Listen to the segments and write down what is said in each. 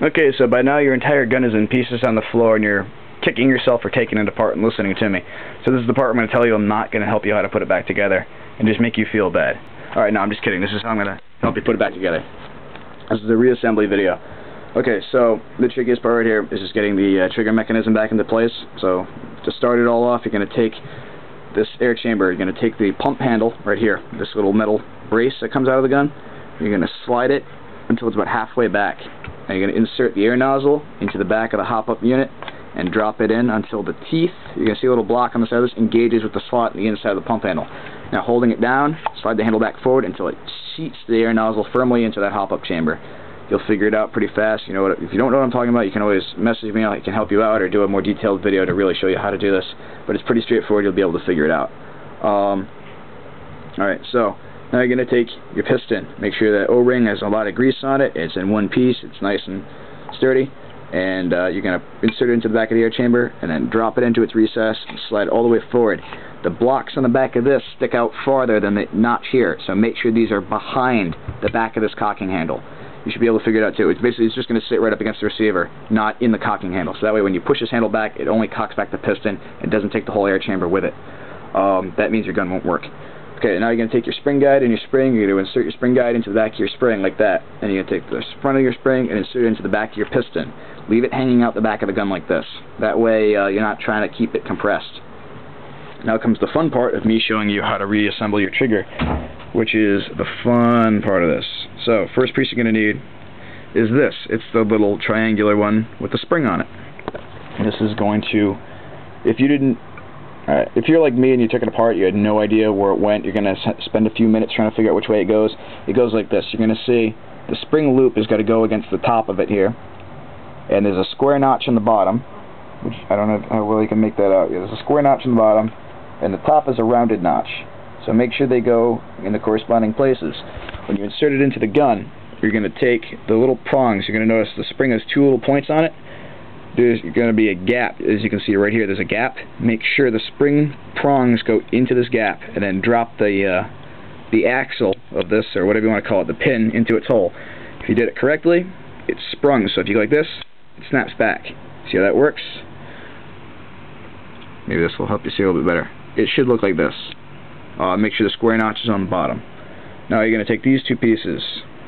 Okay, so by now your entire gun is in pieces on the floor and you're kicking yourself for taking it apart and listening to me. So this is the part where I'm going to tell you I'm not going to help you how to put it back together and just make you feel bad. Alright, no, I'm just kidding. This is how I'm going to help you put it back together. This is a reassembly video. Okay, so the trickiest part right here is just getting the trigger mechanism back into place. So to start it all off, you're going to take this air chamber, you're going to take the pump handle right here, this little metal brace that comes out of the gun, you're going to slide it until it's about halfway back. And you're going to insert the air nozzle into the back of the hop-up unit and drop it in until the teeth, you're going to see a little block on the side of this, engages with the slot in the inside of the pump handle. Now holding it down, slide the handle back forward until it seats the air nozzle firmly into that hop-up chamber. You'll figure it out pretty fast. You know what? If you don't know what I'm talking about, you can always message me. I can help you out or do a more detailed video to really show you how to do this. But it's pretty straightforward. You'll be able to figure it out. Alright, so now you're going to take your piston. Make sure that O-ring has a lot of grease on it. It's in one piece. It's nice and sturdy. And you're going to insert it into the back of the air chamber and then drop it into its recess and slide all the way forward. The blocks on the back of this stick out farther than the notch here. So make sure these are behind the back of this cocking handle. You should be able to figure it out too. It's just going to sit right up against the receiver, not in the cocking handle. So that way when you push this handle back, it only cocks back the piston and doesn't take the whole air chamber with it. That means your gun won't work. Okay, now you're going to take your spring guide and your spring, you're going to insert your spring guide into the back of your spring like that. And you're going to take the front of your spring and insert it into the back of your piston. Leave it hanging out the back of the gun like this. That way you're not trying to keep it compressed. Now comes the fun part of me showing you how to reassemble your trigger, which is the fun part of this. So, first piece you're going to need is this. It's the little triangular one with the spring on it. This is going to, if you're like me and you took it apart, you had no idea where it went, you're going to spend a few minutes trying to figure out which way it goes. It goes like this. You're going to see the spring loop is going to go against the top of it here, and there's a square notch in the bottom, which I don't know how well you can make that out. Yeah, there's a square notch in the bottom, and the top is a rounded notch. So make sure they go in the corresponding places. When you insert it into the gun, you're going to take the little prongs. You're going to notice the spring has two little points on it. There's going to be a gap. As you can see right here, there's a gap. Make sure the spring prongs go into this gap, and then drop the axle of this, or whatever you want to call it, the pin, into its hole. If you did it correctly, it's sprung. So if you go like this, it snaps back. See how that works? Maybe this will help you see a little bit better. It should look like this. Make sure the square notch is on the bottom. Now you're going to take these two pieces.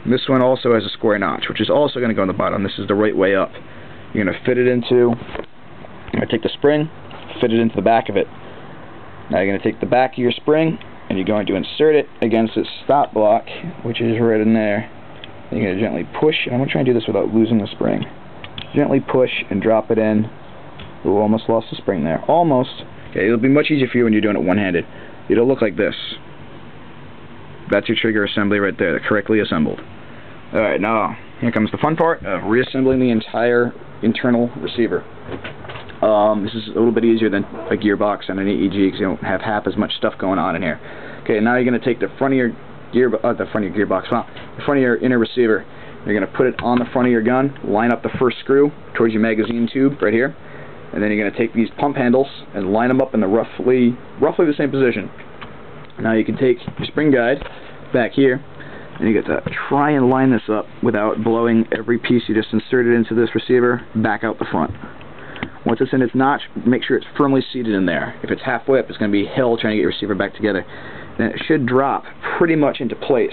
This one also has a square notch, which is also going to go on the bottom. This is the right way up. You're going to fit it into, you're going to take the spring, fit it into the back of it. Now you're going to take the back of your spring, and you're going to insert it against its stop block, which is right in there. And you're going to gently push, and I'm going to try and do this without losing the spring. Gently push and drop it in. Ooh, almost lost the spring there. Almost. Okay, it'll be much easier for you when you're doing it one-handed. It'll look like this. That's your trigger assembly right there, correctly assembled. Alright, now here comes the fun part of reassembling the entire internal receiver. This is a little bit easier than a gearbox and an AEG because you don't have half as much stuff going on in here. Okay, now you're going to take the front of your the front of your inner receiver. You're going to put it on the front of your gun, line up the first screw towards your magazine tube right here, and then you're going to take these pump handles and line them up in the roughly the same position. Now you can take your spring guide back here, and you get to try and line this up without blowing every piece you just inserted into this receiver back out the front. Once it's in its notch, make sure it's firmly seated in there. If it's halfway up, it's going to be hell trying to get your receiver back together. Then it should drop pretty much into place.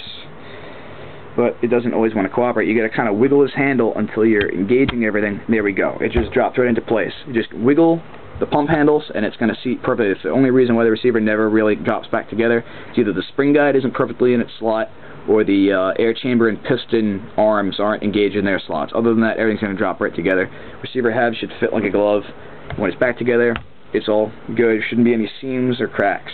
But it doesn't always want to cooperate. You got to kind of wiggle this handle until you're engaging everything. There we go. It just dropped right into place. You just wiggle the pump handles and it's going to seat perfectly. It's the only reason why the receiver never really drops back together. It's either the spring guide isn't perfectly in its slot, or the air chamber and piston arms aren't engaged in their slots. Other than that, everything's going to drop right together. Receiver head should fit like a glove. When it's back together, it's all good. There shouldn't be any seams or cracks.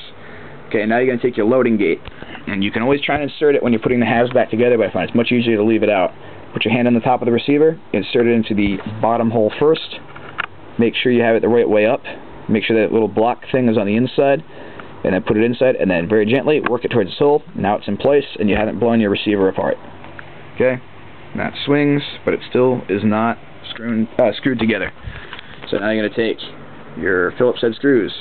Okay, now you're going to take your loading gate, and you can always try and insert it when you're putting the halves back together, but I find it's much easier to leave it out. Put your hand on the top of the receiver, insert it into the bottom hole first. Make sure you have it the right way up. Make sure that little block thing is on the inside, and then put it inside, and then very gently work it towards its hole. Now it's in place, and you haven't blown your receiver apart. Okay, that swings, but it still is not screwed together. So now you're going to take your Phillips head screws,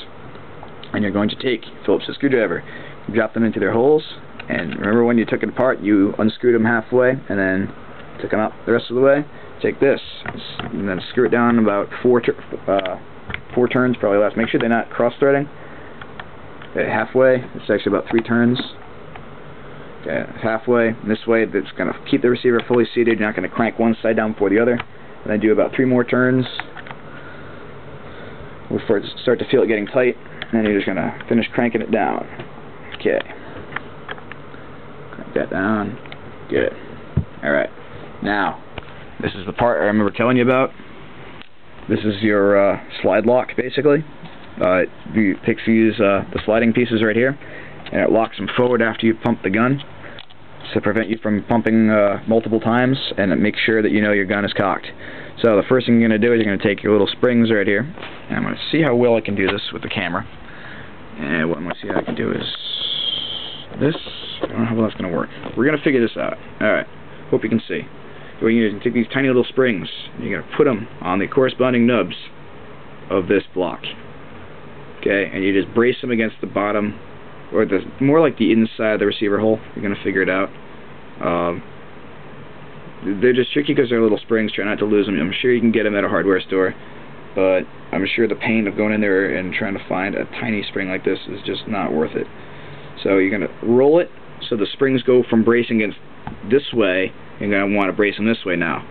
and you're going to take Phillips head screwdriver, drop them into their holes, and remember when you took it apart, you unscrewed them halfway, and then took them out the rest of the way. take this and then screw it down about 4 turns, probably less. Make sure they're not cross-threading. Okay, halfway. It's actually about 3 turns. Okay, halfway. And this way, it's going to keep the receiver fully seated. You're not going to crank one side down before the other. And then do about 3 more turns before it start to feel it getting tight. And then you're just going to finish cranking it down. Okay. Crank that down. Good. Alright. Now, this is the part I remember telling you about. This is your slide lock, basically. You use the sliding pieces right here, and it locks them forward after you pump the gun to prevent you from pumping multiple times, and it makes sure that you know your gun is cocked. So the first thing you're going to do is you're going to take your little springs right here, and I'm going to see how well I can do this with the camera. And what I'm going to see how I can do is this. I don't know how well that's going to work. We're going to figure this out. Alright, hope you can see. What you're going to take these tiny little springs, and you're going to put them on the corresponding nubs of this block. Okay, and you just brace them against the bottom, or the more like the inside of the receiver hole. You're going to figure it out. They're just tricky because they're little springs. Try not to lose them. I'm sure you can get them at a hardware store, but I'm sure the pain of going in there and trying to find a tiny spring like this is just not worth it. So you're going to roll it so the springs go from bracing against this way. You're going to want to brace them this way now.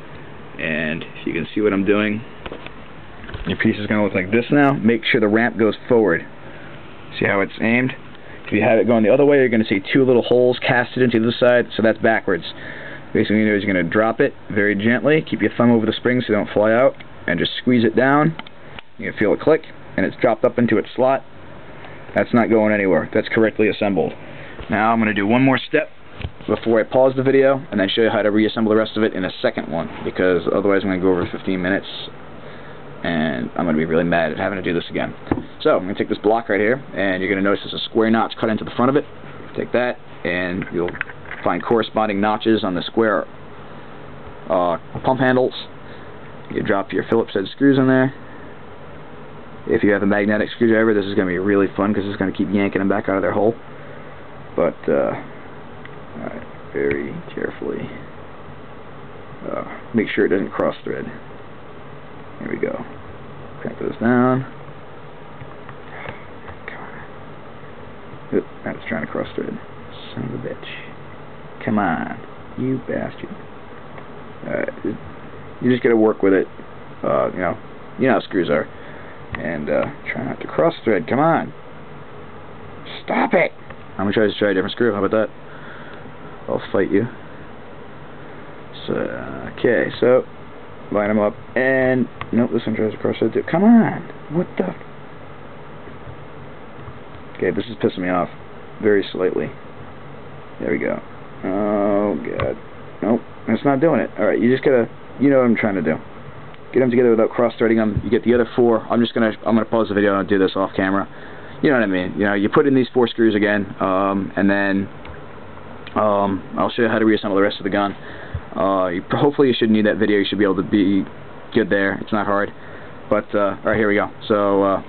And if you can see what I'm doing, your piece is going to look like this now. Make sure the ramp goes forward. See how it's aimed? If you have it going the other way, you're going to see 2 little holes casted into the side, so that's backwards. Basically, what you do is you're going to drop it very gently, keep your thumb over the spring so they don't fly out, and just squeeze it down. You can feel it click, and it's dropped up into its slot. That's not going anywhere. That's correctly assembled. Now I'm going to do one more step before I pause the video, and then show you how to reassemble the rest of it in a second one, because otherwise I'm going to go over 15 minutes, and I'm going to be really mad at having to do this again. So I'm going to take this block right here, and you're going to notice there's a square notch cut into the front of it. Take that, and you'll find corresponding notches on the square pump handles. You drop your Phillips head screws in there. If you have a magnetic screwdriver, this is going to be really fun because it's going to keep yanking them back out of their hole. But, alright, very carefully. Make sure it doesn't cross thread. Here we go. Crank this down. Come on. Oop, I was trying to cross thread. Son of a bitch. Come on, you bastard. Alright, you just gotta work with it. You know how screws are. And try not to cross thread. Come on. Stop it! I'm gonna try a different screw. How about that? I'll fight you. So, okay, so line them up, and nope, this one tries to cross thread too. Come on! What the? Okay, this is pissing me off very slightly. There we go. Oh god. Nope, it's not doing it. Alright, you just gotta, you know what I'm trying to do. Get them together without cross-threading them. You get the other 4. I'm gonna pause the video and do this off camera. You know what I mean? You know, you put in these 4 screws again, and then I'll show you how to reassemble the rest of the gun. Hopefully you shouldn't need that video. You should be able to be good there. It's not hard. But alright, here we go. So